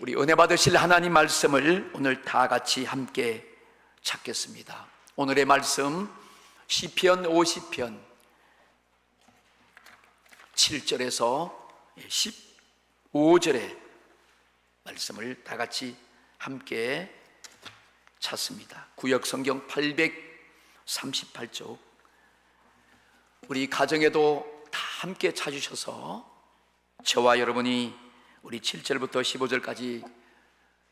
우리 은혜 받으실 하나님 말씀을 오늘 다 같이 함께 찾겠습니다. 오늘의 말씀 시편 50편 7절에서 15절의 말씀을 다 같이 함께 찾습니다. 구역 성경 838쪽. 우리 가정에도 다 함께 찾으셔서 저와 여러분이 우리 7절부터 15절까지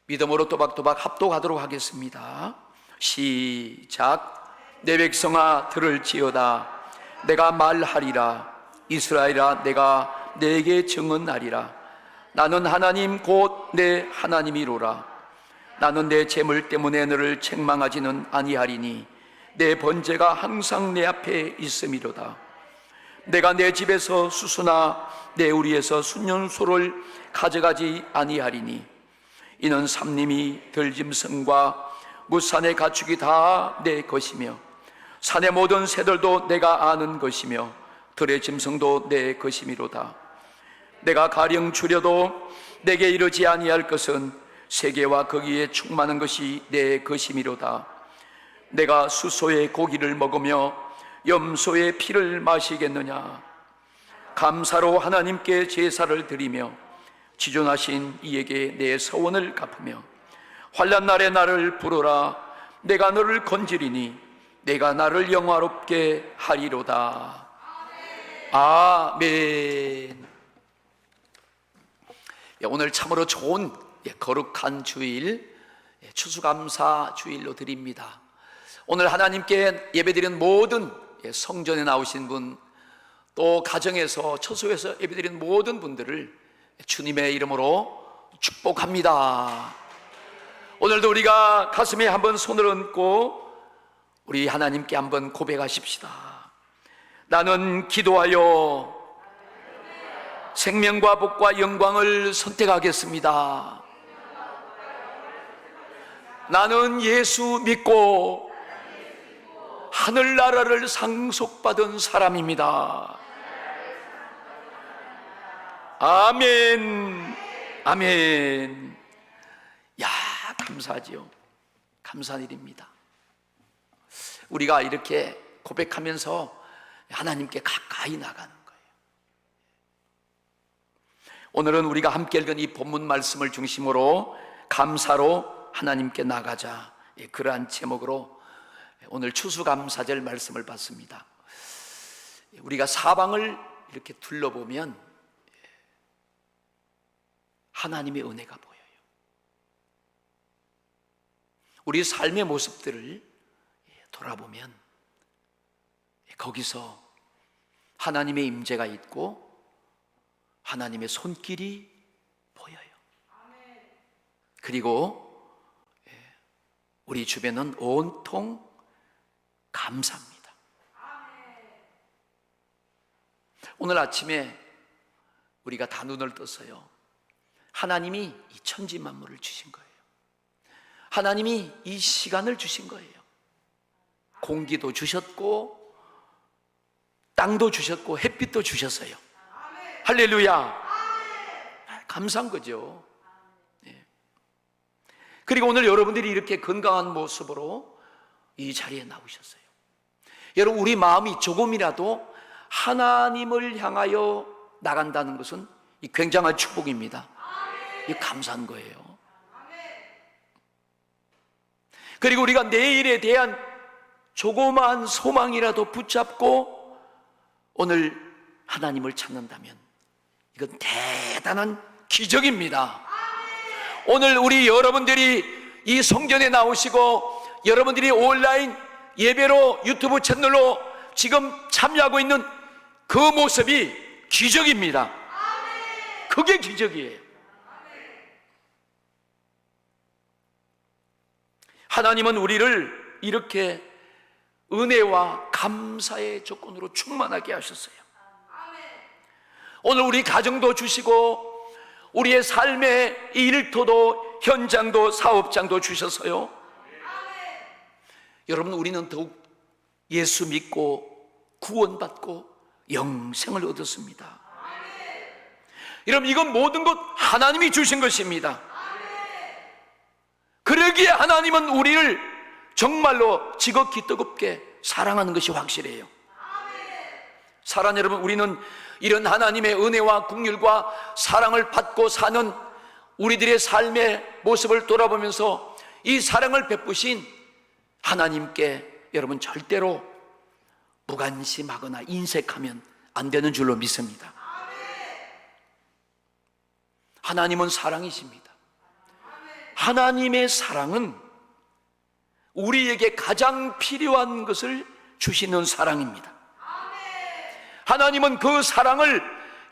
믿음으로 또박또박 합독하도록 하겠습니다. 시작. 내 백성아 들을지어다. 내가 말하리라. 이스라엘아 내가 내게 증언하리라. 나는 하나님 곧 내 하나님이로라. 나는 내 재물 때문에 너를 책망하지는 아니하리니 내 번제가 항상 내 앞에 있음이로다. 내가 내 집에서 수수나 내 우리에서 순년소를 가져가지 아니하리니 이는 삼림이 들짐승과 무산의 가축이 다 내 것이며 산의 모든 새들도 내가 아는 것이며 들의 짐승도 내 것이미로다. 내가 가령 주려도 내게 이르지 아니할 것은 세계와 거기에 충만한 것이 내 것이미로다. 내가 수소의 고기를 먹으며 염소의 피를 마시겠느냐. 감사로 하나님께 제사를 드리며 지존하신 이에게 내 서원을 갚으며 환난 날에 나를 부르라. 내가 너를 건지리니 내가 나를 영화롭게 하리로다. 아멘. 오늘 참으로 좋은 거룩한 주일, 추수감사 주일로 드립니다. 오늘 하나님께 예배드리는 모든 성전에 나오신 분, 또 가정에서 처소에서 예배드리는 모든 분들을 주님의 이름으로 축복합니다. 오늘도 우리가 가슴에 한번 손을 얹고 우리 하나님께 한번 고백하십시다. 나는 기도하여 생명과 복과 영광을 선택하겠습니다. 나는 예수 믿고 하늘나라를 상속받은 사람입니다. 아멘. 아멘. 야, 감사하지요. 감사한 일입니다. 우리가 이렇게 고백하면서 하나님께 가까이 나가는 거예요. 오늘은 우리가 함께 읽은 이 본문 말씀을 중심으로 감사로 하나님께 나가자, 그러한 제목으로 오늘 추수감사절 말씀을 받습니다. 우리가 사방을 이렇게 둘러보면 하나님의 은혜가 보여요. 우리 삶의 모습들을 돌아보면 거기서 하나님의 임재가 있고 하나님의 손길이 보여요. 그리고 우리 주변은 온통 감사합니다. 오늘 아침에 우리가 다 눈을 떴어요. 하나님이 이 천지 만물을 주신 거예요. 하나님이 이 시간을 주신 거예요. 공기도 주셨고 땅도 주셨고 햇빛도 주셨어요. 할렐루야. 감사한 거죠. 그리고 오늘 여러분들이 이렇게 건강한 모습으로 이 자리에 나오셨어요. 여러분, 우리 마음이 조금이라도 하나님을 향하여 나간다는 것은 이 굉장한 축복입니다. 이 감사한 거예요. 그리고 우리가 내일에 대한 조그마한 소망이라도 붙잡고 오늘 하나님을 찾는다면 이건 대단한 기적입니다. 오늘 우리 여러분들이 이 성전에 나오시고 여러분들이 온라인 예배로 유튜브 채널로 지금 참여하고 있는 그 모습이 기적입니다. 그게 기적이에요. 하나님은 우리를 이렇게 은혜와 감사의 조건으로 충만하게 하셨어요. 오늘 우리 가정도 주시고 우리의 삶의 일터도 현장도 사업장도 주셨어요. 여러분, 우리는 더욱 예수 믿고 구원받고 영생을 얻었습니다. 여러분, 이건 모든 것 하나님이 주신 것입니다. 여기에 하나님은 우리를 정말로 지극히 뜨겁게 사랑하는 것이 확실해요. 사랑 여러분, 우리는 이런 하나님의 은혜와 긍휼과 사랑을 받고 사는 우리들의 삶의 모습을 돌아보면서 이 사랑을 베푸신 하나님께 여러분 절대로 무관심하거나 인색하면 안 되는 줄로 믿습니다. 하나님은 사랑이십니다. 하나님의 사랑은 우리에게 가장 필요한 것을 주시는 사랑입니다. 하나님은 그 사랑을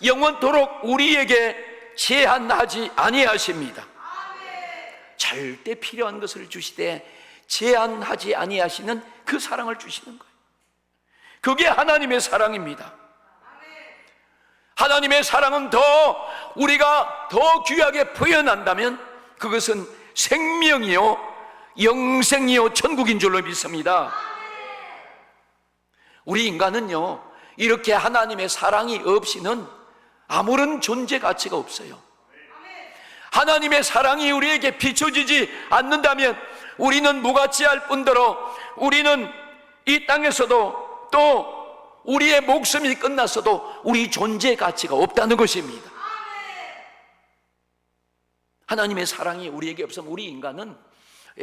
영원토록 우리에게 제한하지 아니하십니다. 절대 필요한 것을 주시되 제한하지 아니하시는 그 사랑을 주시는 거예요. 그게 하나님의 사랑입니다. 하나님의 사랑은 우리가 더 귀하게 표현한다면 그것은 생명이요 영생이요 천국인 줄로 믿습니다. 우리 인간은요, 이렇게 하나님의 사랑이 없이는 아무런 존재 가치가 없어요. 하나님의 사랑이 우리에게 비춰지지 않는다면 우리는 무가치할 뿐더러 우리는 이 땅에서도 또 우리의 목숨이 끝났어도 우리 존재 가치가 없다는 것입니다. 하나님의 사랑이 우리에게 없으면 우리 인간은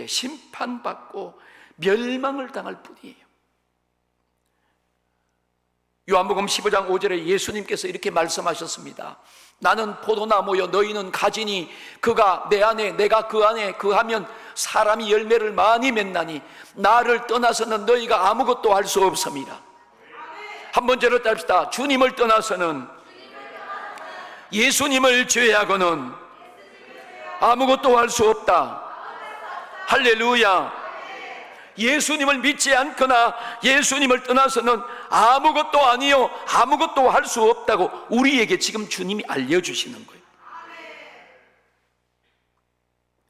심판받고 멸망을 당할 뿐이에요. 요한복음 15장 5절에 예수님께서 이렇게 말씀하셨습니다. 나는 포도나무요 너희는 가지니 그가 내 안에 내가 그 안에 그하면 사람이 열매를 많이 맺나니 나를 떠나서는 너희가 아무것도 할 수 없습니다. 한번 저를 따릅시다. 주님을 떠나서는 예수님을 제외하고는 아무것도 할 수 없다. 할렐루야. 예수님을 믿지 않거나 예수님을 떠나서는 아무것도 아니요 아무것도 할 수 없다고 우리에게 지금 주님이 알려주시는 거예요.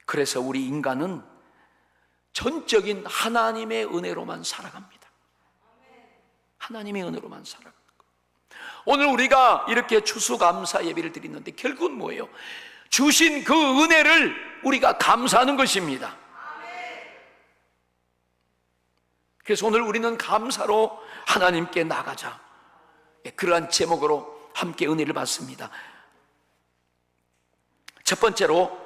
그래서 우리 인간은 전적인 하나님의 은혜로만 살아갑니다. 하나님의 은혜로만 살아갑니다. 오늘 우리가 이렇게 추수감사 예배를 드리는데 결국은 뭐예요? 주신 그 은혜를 우리가 감사하는 것입니다. 그래서 오늘 우리는 감사로 하나님께 나가자, 그러한 제목으로 함께 은혜를 받습니다. 첫 번째로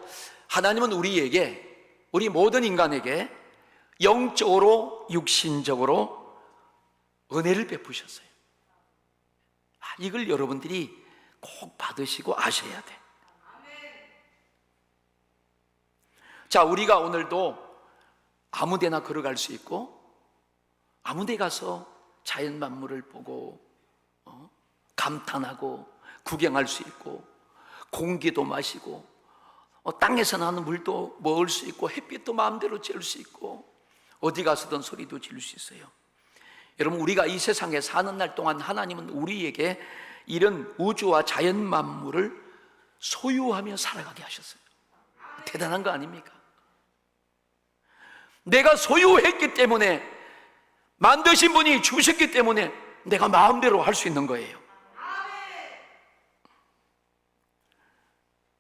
하나님은 우리에게, 우리 모든 인간에게 영적으로 육신적으로 은혜를 베푸셨어요. 이걸 여러분들이 꼭 받으시고 아셔야 돼. 자, 우리가 오늘도 아무 데나 걸어갈 수 있고 아무 데 가서 자연 만물을 보고 감탄하고 구경할 수 있고 공기도 마시고 땅에서 나는 물도 먹을 수 있고 햇빛도 마음대로 쬐을 수 있고 어디 가서든 소리도 지를 수 있어요. 여러분, 우리가 이 세상에 사는 날 동안 하나님은 우리에게 이런 우주와 자연 만물을 소유하며 살아가게 하셨어요. 대단한 거 아닙니까? 내가 소유했기 때문에, 만드신 분이 주셨기 때문에 내가 마음대로 할 수 있는 거예요.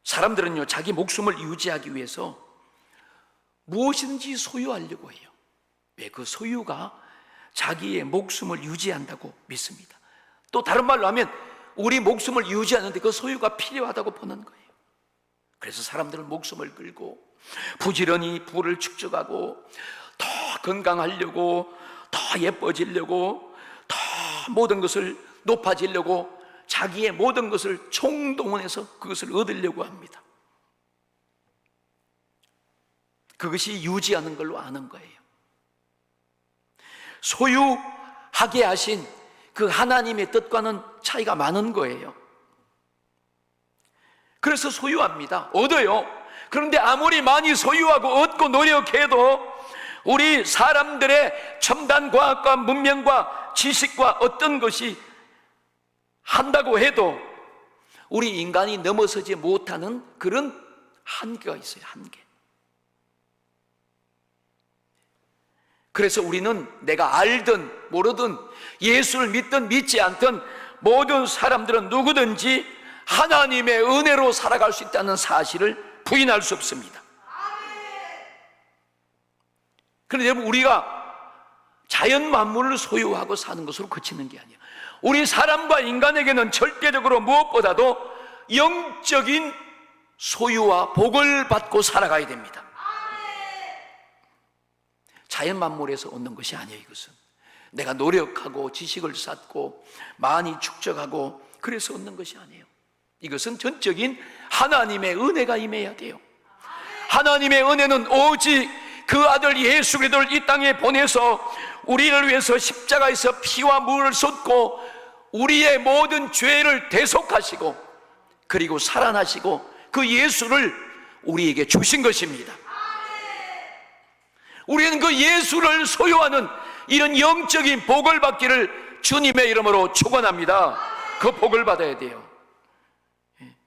사람들은요, 자기 목숨을 유지하기 위해서 무엇인지 소유하려고 해요. 왜? 그 소유가 자기의 목숨을 유지한다고 믿습니다. 또 다른 말로 하면 우리 목숨을 유지하는데 그 소유가 필요하다고 보는 거예요. 그래서 사람들은 목숨을 끌고 부지런히 부를 축적하고 더 건강하려고, 더 예뻐지려고, 더 모든 것을 높아지려고 자기의 모든 것을 총동원해서 그것을 얻으려고 합니다. 그것이 유지하는 걸로 아는 거예요. 소유하게 하신 그 하나님의 뜻과는 차이가 많은 거예요. 그래서 소유합니다. 얻어요. 그런데 아무리 많이 소유하고 얻고 노력해도 우리 사람들의 첨단 과학과 문명과 지식과 어떤 것이 한다고 해도 우리 인간이 넘어서지 못하는 그런 한계가 있어요. 한계. 그래서 우리는 내가 알든 모르든 예수를 믿든 믿지 않든 모든 사람들은 누구든지 하나님의 은혜로 살아갈 수 있다는 사실을 부인할 수 없습니다. 그런데 여러분, 우리가 자연 만물을 소유하고 사는 것으로 그치는 게 아니에요. 우리 사람과 인간에게는 절대적으로 무엇보다도 영적인 소유와 복을 받고 살아가야 됩니다. 자연 만물에서 얻는 것이 아니에요. 이것은 내가 노력하고 지식을 쌓고 많이 축적하고 그래서 얻는 것이 아니에요. 이것은 전적인 하나님의 은혜가 임해야 돼요. 하나님의 은혜는 오직 그 아들 예수 그리스도를 이 땅에 보내서 우리를 위해서 십자가에서 피와 물을 쏟고 우리의 모든 죄를 대속하시고 그리고 살아나시고 그 예수를 우리에게 주신 것입니다. 우리는 그 예수를 소유하는 이런 영적인 복을 받기를 주님의 이름으로 축원합니다. 그 복을 받아야 돼요.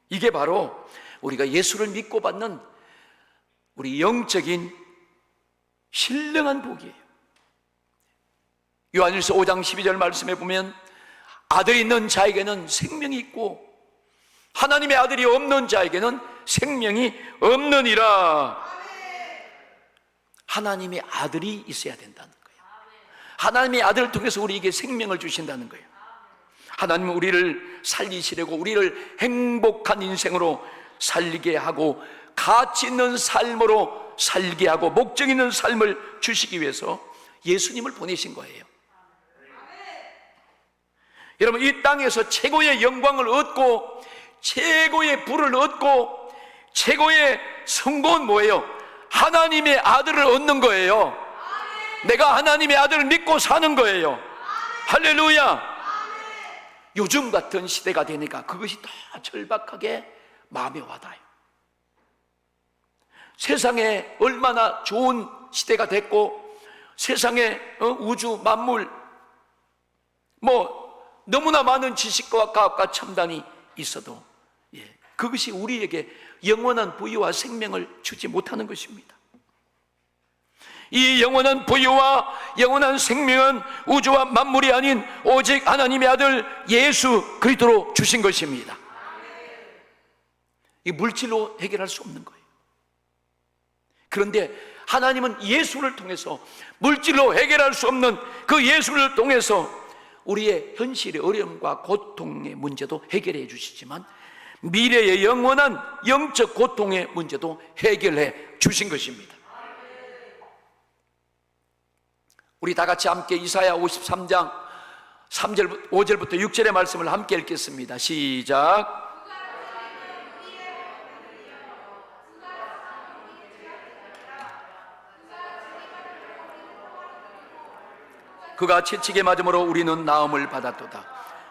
이게 바로 우리가 예수를 믿고 받는 우리 영적인 신령한 복이에요. 요한일서 5장 12절 말씀에 보면 아들이 있는 자에게는 생명이 있고 하나님의 아들이 없는 자에게는 생명이 없느니라. 하나님의 아들이 있어야 된다는 거예요. 하나님의 아들을 통해서 우리에게 생명을 주신다는 거예요. 하나님은 우리를 살리시려고 우리를 행복한 인생으로 살게 하고 가치 있는 삶으로 살게 하고 목적 있는 삶을 주시기 위해서 예수님을 보내신 거예요. 여러분, 이 땅에서 최고의 영광을 얻고 최고의 부를 얻고 최고의 성공은 뭐예요? 하나님의 아들을 얻는 거예요. 내가 하나님의 아들을 믿고 사는 거예요. 할렐루야. 요즘 같은 시대가 되니까 그것이 더 절박하게 마음에 와닿아요. 세상에 얼마나 좋은 시대가 됐고 세상에 우주 만물 너무나 많은 지식과 과학과 첨단이 있어도 그것이 우리에게 영원한 부유와 생명을 주지 못하는 것입니다. 이 영원한 부유와 영원한 생명은 우주와 만물이 아닌 오직 하나님의 아들 예수 그리스도로 주신 것입니다. 이 물질로 해결할 수 없는 거예요. 그런데 하나님은 예수를 통해서 물질로 해결할 수 없는 그 예수를 통해서 우리의 현실의 어려움과 고통의 문제도 해결해 주시지만 미래의 영원한 영적 고통의 문제도 해결해 주신 것입니다. 우리 다 같이 함께 이사야 53장 3절, 5절부터 6절의 말씀을 함께 읽겠습니다. 시작. 그가 채찍에 맞음으로 우리는 나음을 받았도다.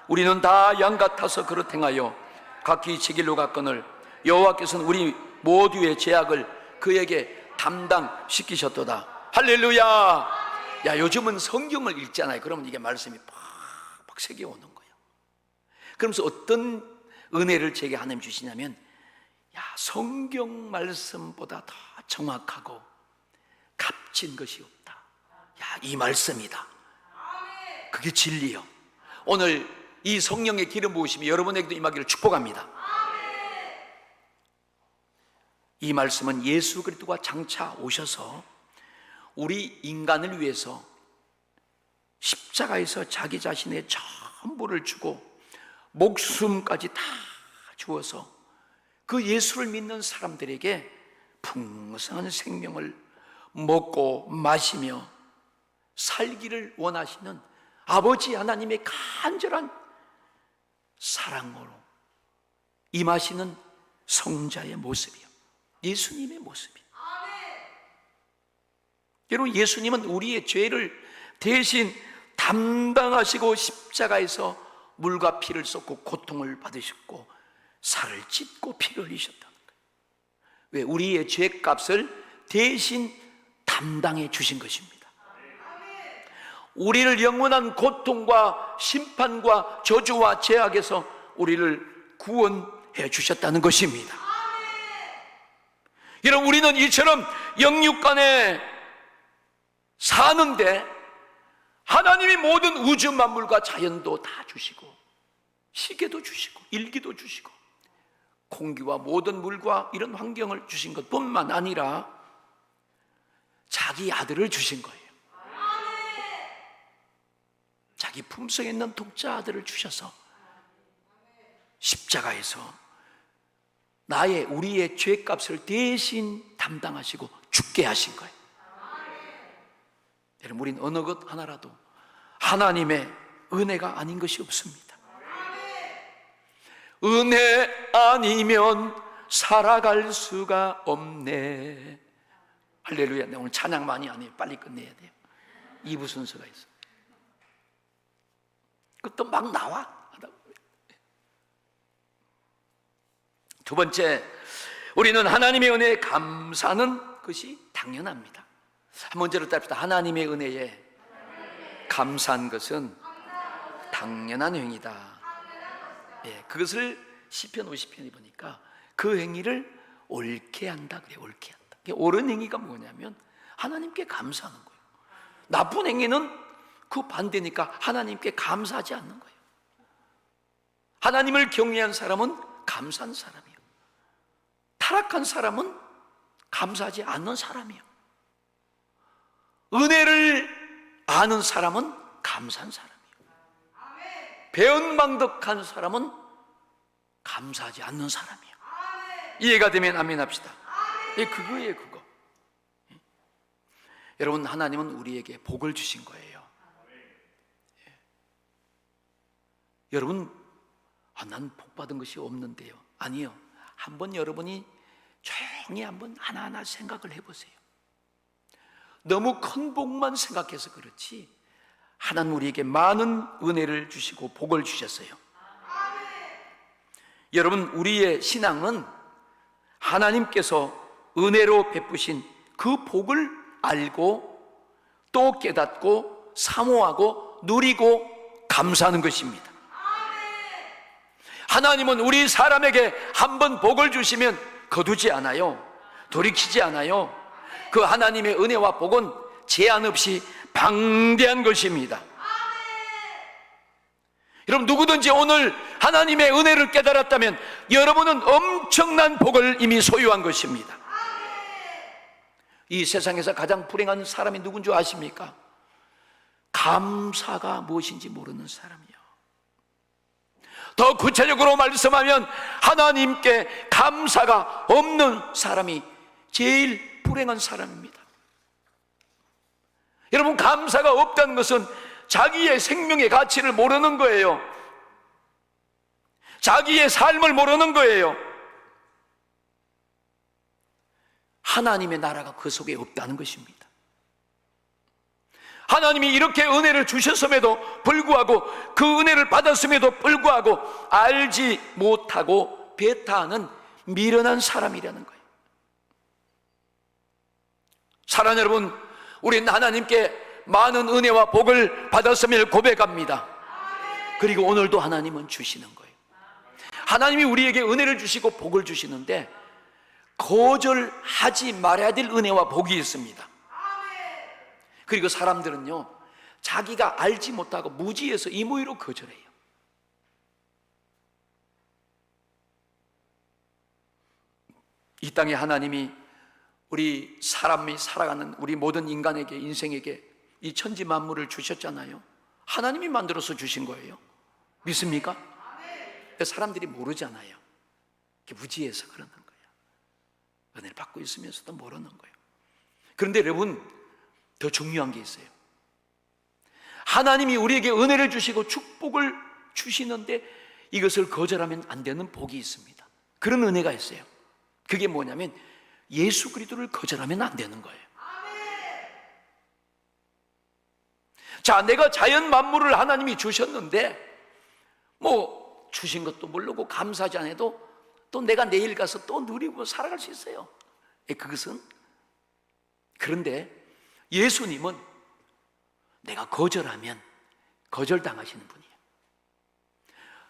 우리는 다 양 같아서 그릇 행하여 각기 제 길로 갔거늘 여호와께서는 우리 모두의 죄악을 그에게 담당시키셨도다. 할렐루야. 야, 요즘은 성경을 읽잖아요. 그러면 이게 말씀이 팍팍 새겨오는 거예요. 그러면서 어떤 은혜를 제게 하나님 주시냐면, 야, 성경 말씀보다 더 정확하고 값진 것이 없다. 야, 이 말씀이다. 그게 진리요. 오늘 이 성령의 기름 부으심이 여러분에게도 임하기를 축복합니다. 이 말씀은 예수 그리스도가 장차 오셔서 우리 인간을 위해서 십자가에서 자기 자신의 전부를 주고 목숨까지 다 주어서 그 예수를 믿는 사람들에게 풍성한 생명을 먹고 마시며 살기를 원하시는 아버지 하나님의 간절한 사랑으로 임하시는 성자의 모습이요, 예수님의 모습이요. 여러분, 예수님은 우리의 죄를 대신 담당하시고 십자가에서 물과 피를 쏟고 고통을 받으셨고 살을 찢고 피를 흘리셨다는 거예요. 왜? 우리의 죄값을 대신 담당해 주신 것입니다. 우리를 영원한 고통과 심판과 저주와 죄악에서 우리를 구원해 주셨다는 것입니다. 여러분, 우리는 이처럼 영육간에 사는데 하나님이 모든 우주 만물과 자연도 다 주시고 시계도 주시고 일기도 주시고 공기와 모든 물과 이런 환경을 주신 것뿐만 아니라 자기 아들을 주신 거예요. 자기 품성에 있는 독자 아들을 주셔서 십자가에서 우리의 죄값을 대신 담당하시고 죽게 하신 거예요. 여러분, 우린 어느 것 하나라도 하나님의 은혜가 아닌 것이 없습니다. 은혜 아니면 살아갈 수가 없네. 할렐루야. 오늘 찬양 많이 안 해요. 빨리 끝내야 돼요. 2부 순서가 있어. 그것도 막 나와. 두 번째, 우리는 하나님의 은혜에 감사하는 것이 당연합니다. 한 문제로 답시다. 하나님의 은혜에 감사한 것은 당연한 행위다. 예, 그것을 시편 50편에 보니까 그 행위를 옳게 한다 그래요. 옳게 한다. 옳은 행위가 뭐냐면 하나님께 감사하는 거예요. 나쁜 행위는 그 반대니까 하나님께 감사하지 않는 거예요. 하나님을 경외한 사람은 감사한 사람이에요. 타락한 사람은 감사하지 않는 사람이에요. 은혜를 아는 사람은 감사한 사람이에요. 배은망덕한 사람은 감사하지 않는 사람이에요. 이해가 되면 아멘 합시다. 예, 그거예요, 그거. 여러분, 하나님은 우리에게 복을 주신 거예요. 예. 여러분, 난 복 받은 것이 없는데요. 아니요. 한번 여러분이 조용히 한번 하나하나 생각을 해보세요. 너무 큰 복만 생각해서 그렇지 하나님 우리에게 많은 은혜를 주시고 복을 주셨어요. 여러분, 우리의 신앙은 하나님께서 은혜로 베푸신 그 복을 알고 또 깨닫고 사모하고 누리고 감사하는 것입니다. 하나님은 우리 사람에게 한번 복을 주시면 거두지 않아요. 돌이키지 않아요. 그 하나님의 은혜와 복은 제한 없이 방대한 것입니다. 여러분, 누구든지 오늘 하나님의 은혜를 깨달았다면 여러분은 엄청난 복을 이미 소유한 것입니다. 이 세상에서 가장 불행한 사람이 누군 줄 아십니까? 감사가 무엇인지 모르는 사람이요. 더 구체적으로 말씀하면 하나님께 감사가 없는 사람이 제일 불행한 사람입니다. 여러분, 감사가 없다는 것은 자기의 생명의 가치를 모르는 거예요. 자기의 삶을 모르는 거예요. 하나님의 나라가 그 속에 없다는 것입니다. 하나님이 이렇게 은혜를 주셨음에도 불구하고 그 은혜를 받았음에도 불구하고 알지 못하고 배타하는 미련한 사람이라는 거예요. 사랑하는 여러분, 우리는 하나님께 많은 은혜와 복을 받았음을 고백합니다. 그리고 오늘도 하나님은 주시는 거예요. 하나님이 우리에게 은혜를 주시고 복을 주시는데 거절하지 말아야 될 은혜와 복이 있습니다. 그리고 사람들은요, 자기가 알지 못하고 무지해서 임의로 거절해요. 이 땅에 하나님이 우리 사람이 살아가는 우리 모든 인간에게, 인생에게 이 천지 만물을 주셨잖아요. 하나님이 만들어서 주신 거예요. 믿습니까? 사람들이 모르잖아요. 무지해서 그러는 거예요. 은혜를 받고 있으면서도 모르는 거예요. 그런데 여러분, 더 중요한 게 있어요. 하나님이 우리에게 은혜를 주시고 축복을 주시는데 이것을 거절하면 안 되는 복이 있습니다. 그런 은혜가 있어요. 그게 뭐냐면 예수 그리스도를 거절하면 안 되는 거예요. 자, 내가 자연 만물을 하나님이 주셨는데 뭐 주신 것도 모르고 감사하지 않아도 또 내가 내일 가서 또 누리고 살아갈 수 있어요. 그것은, 그런데 예수님은 내가 거절하면 거절당하시는 분이에요.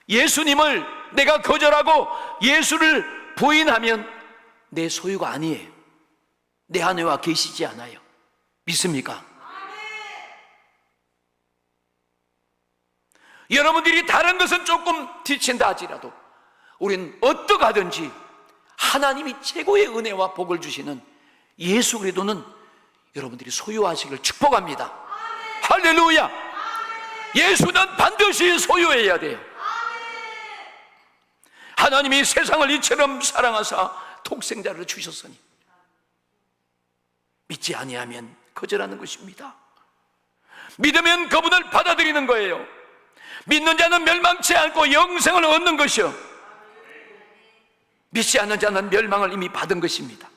예수님을 내가 거절하고 예수를 부인하면 내 소유가 아니에요. 내 안에와 계시지 않아요. 믿습니까? 여러분들이 다른 것은 조금 뒤친다 하지라도 우리는 어떠하든지 하나님이 최고의 은혜와 복을 주시는 예수 그리스도는 여러분들이 소유하시길 축복합니다. 할렐루야. 예수는 반드시 소유해야 돼요. 하나님이 세상을 이처럼 사랑하사 독생자를 주셨으니 믿지 아니하면 거절하는 것입니다. 믿으면 그분을 받아들이는 거예요. 믿는 자는 멸망치 않고 영생을 얻는 것이요, 믿지 않는 자는 멸망을 이미 받은 것입니다.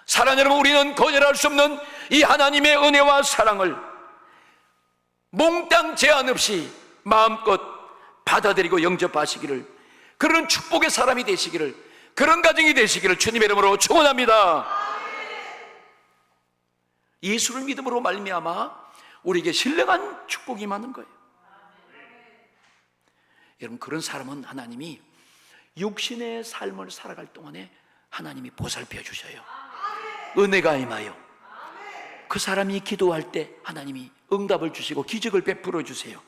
사랑하는 여러분, 우리는 거절할 수 없는 이 하나님의 은혜와 사랑을 몽땅 제한 없이 마음껏 받아들이고 영접하시기를, 그런 축복의 사람이 되시기를, 그런 가정이 되시기를 주님의 이름으로 축원합니다. 예수를 믿음으로 말미암아 우리에게 신령한 축복이 많은 거예요. 여러분, 그런 사람은 하나님이 육신의 삶을 살아갈 동안에 하나님이 보살펴 주셔요. 은혜가 임하여 그 사람이 기도할 때 하나님이 응답을 주시고 기적을 베풀어 주세요.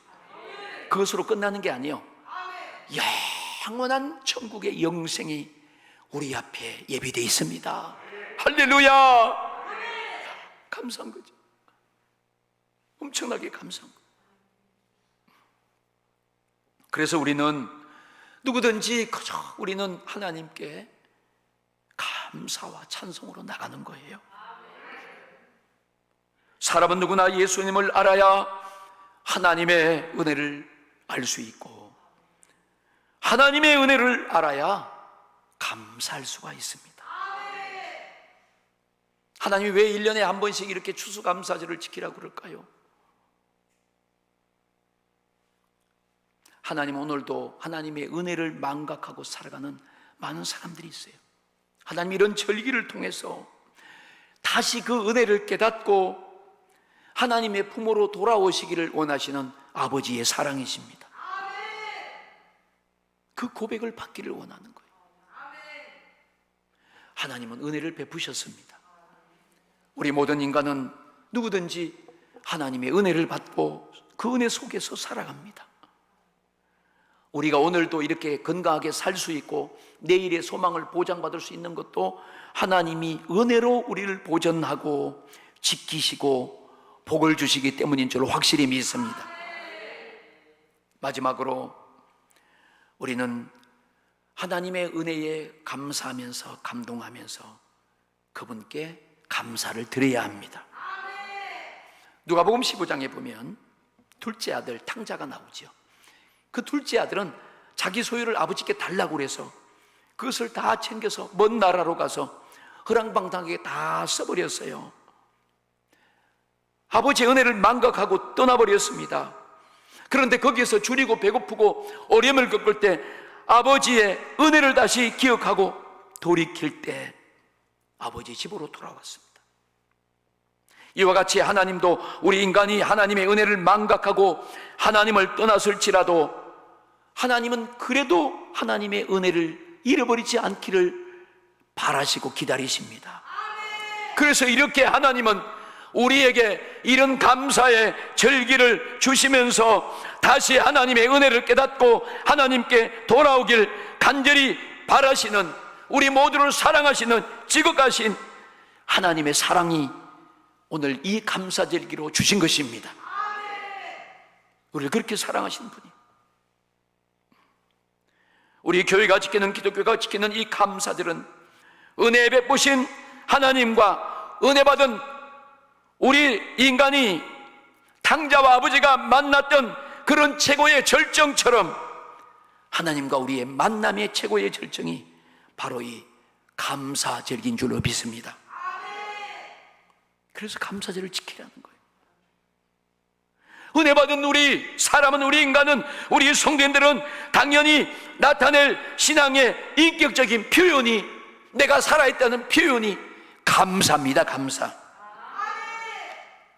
그것으로 끝나는 게 아니에요. 영원한 천국의 영생이 우리 앞에 예비되어 있습니다. 할렐루야. 감사한 거죠. 엄청나게 감사한 거예요. 그래서 우리는 누구든지 그저 우리는 하나님께 감사와 찬송으로 나가는 거예요. 사람은 누구나 예수님을 알아야 하나님의 은혜를 알 수 있고, 하나님의 은혜를 알아야 감사할 수가 있습니다. 하나님이 왜 1년에 한 번씩 이렇게 추수감사절을 지키라고 그럴까요? 하나님, 오늘도 하나님의 은혜를 망각하고 살아가는 많은 사람들이 있어요. 하나님, 이런 절기를 통해서 다시 그 은혜를 깨닫고 하나님의 품으로 돌아오시기를 원하시는 아버지의 사랑이십니다. 그 고백을 받기를 원하는 거예요. 하나님은 은혜를 베푸셨습니다. 우리 모든 인간은 누구든지 하나님의 은혜를 받고 그 은혜 속에서 살아갑니다. 우리가 오늘도 이렇게 건강하게 살 수 있고 내일의 소망을 보장받을 수 있는 것도 하나님이 은혜로 우리를 보전하고 지키시고 복을 주시기 때문인 줄 확실히 믿습니다. 마지막으로 우리는 하나님의 은혜에 감사하면서 감동하면서 그분께 감사를 드려야 합니다. 누가복음 15장에 보면 둘째 아들 탕자가 나오죠. 그 둘째 아들은 자기 소유를 아버지께 달라고 그래서 그것을 다 챙겨서 먼 나라로 가서 허랑방탕하게 다 써버렸어요. 아버지의 은혜를 망각하고 떠나버렸습니다. 그런데 거기에서 줄이고 배고프고 어려움을 겪을 때 아버지의 은혜를 다시 기억하고 돌이킬 때 아버지 집으로 돌아왔습니다. 이와 같이 하나님도 우리 인간이 하나님의 은혜를 망각하고 하나님을 떠났을지라도 하나님은 그래도 하나님의 은혜를 잃어버리지 않기를 바라시고 기다리십니다. 그래서 이렇게 하나님은 우리에게 이런 감사의 절기를 주시면서 다시 하나님의 은혜를 깨닫고 하나님께 돌아오길 간절히 바라시는, 우리 모두를 사랑하시는 지극하신 하나님의 사랑이 오늘 이 감사절기로 주신 것입니다. 우리를 그렇게 사랑하시는 분이, 우리 교회가 지키는, 기독교가 지키는 이 감사들은 은혜 베푸신 하나님과 은혜 받은 우리 인간이 탕자와 아버지가 만났던 그런 최고의 절정처럼 하나님과 우리의 만남의 최고의 절정이 바로 이 감사절기인 줄로 믿습니다. 그래서 감사절을 지키라는 거예요. 은혜 받은 우리 사람은, 우리 인간은, 우리 성도님들은 당연히 나타낼 신앙의 인격적인 표현이, 내가 살아있다는 표현이 감사입니다. 감사.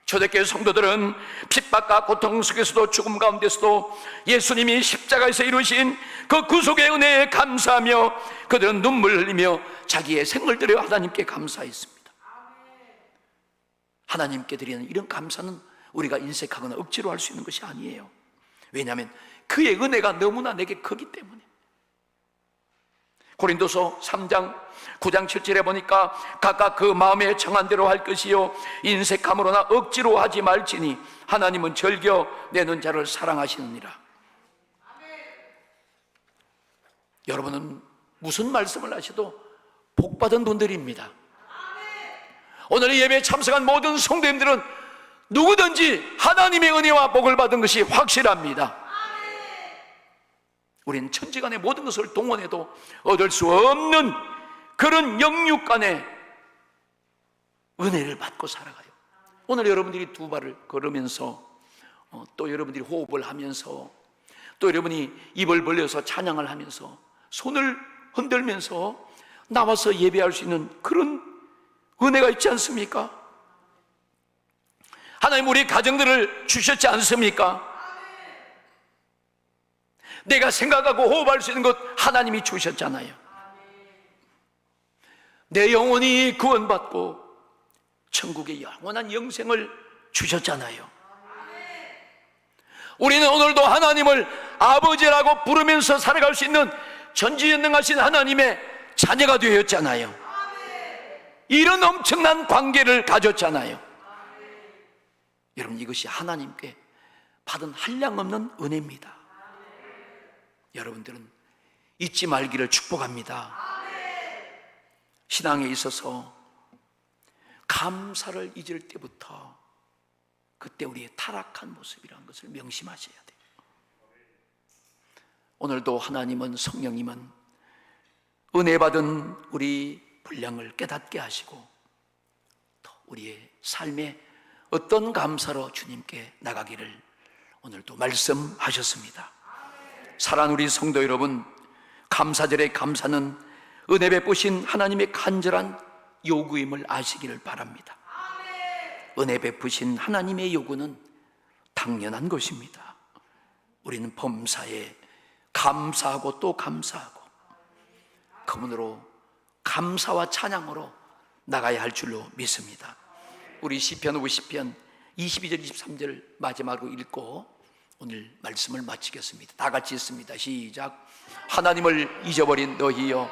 초대교회 성도들은 핍박과 고통 속에서도 죽음 가운데서도 예수님이 십자가에서 이루신 그 구속의 은혜에 감사하며 그들은 눈물 흘리며 자기의 생을 들여 하나님께 감사했습니다. 하나님께 드리는 이런 감사는 우리가 인색하거나 억지로 할 수 있는 것이 아니에요. 왜냐하면 그의 은혜가 너무나 내게 크기 때문에. 고린도서 3장 9장 7절에 보니까 각각 그 마음에 정한 대로 할 것이요 인색함으로나 억지로 하지 말지니 하나님은 즐겨 내는 자를 사랑하시느니라. 여러분은 무슨 말씀을 하셔도 복받은 분들입니다. 오늘 이 예배에 참석한 모든 성도님들은 누구든지 하나님의 은혜와 복을 받은 것이 확실합니다. 우리는 천지간의 모든 것을 동원해도 얻을 수 없는 그런 영육간의 은혜를 받고 살아가요. 오늘 여러분들이 두 발을 걸으면서 또 여러분들이 호흡을 하면서 또 여러분이 입을 벌려서 찬양을 하면서 손을 흔들면서 나와서 예배할 수 있는 그런 은혜가 있지 않습니까? 하나님 우리 가정들을 주셨지 않습니까? 내가 생각하고 호흡할 수 있는 것 하나님이 주셨잖아요. 내 영혼이 구원받고 천국의 영원한 영생을 주셨잖아요. 우리는 오늘도 하나님을 아버지라고 부르면서 살아갈 수 있는 전지전능하신 하나님의 자녀가 되었잖아요. 이런 엄청난 관계를 가졌잖아요. 여러분, 이것이 하나님께 받은 한량없는 은혜입니다. 여러분들은 잊지 말기를 축복합니다. 신앙에 있어서 감사를 잊을 때부터 그때 우리의 타락한 모습이라는 것을 명심하셔야 돼요. 오늘도 하나님은, 성령님은 은혜 받은 우리 분량을 깨닫게 하시고 또 우리의 삶에 어떤 감사로 주님께 나가기를 오늘도 말씀하셨습니다. 사랑하는 우리 성도 여러분, 감사절의 감사는 은혜 베푸신 하나님의 간절한 요구임을 아시기를 바랍니다. 은혜 베푸신 하나님의 요구는 당연한 것입니다. 우리는 범사에 감사하고 또 감사하고 그분으로 감사와 찬양으로 나가야 할 줄로 믿습니다. 우리 시편 50편 22절 23절 마지막으로 읽고 오늘 말씀을 마치겠습니다. 다 같이 읽습니다. 시작. 하나님을 잊어버린 너희여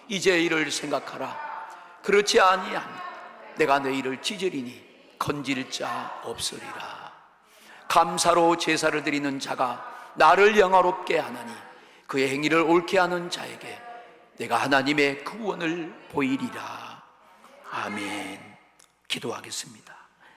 이제 이를 생각하라. 그렇지 아니하면 내가 너희를 찢으리니 건질 자 없으리라. 감사로 제사를 드리는 자가 나를 영화롭게 하나니 그의 행위를 옳게 하는 자에게 내가 하나님의 구원을 보이리라. 아멘. 기도하겠습니다.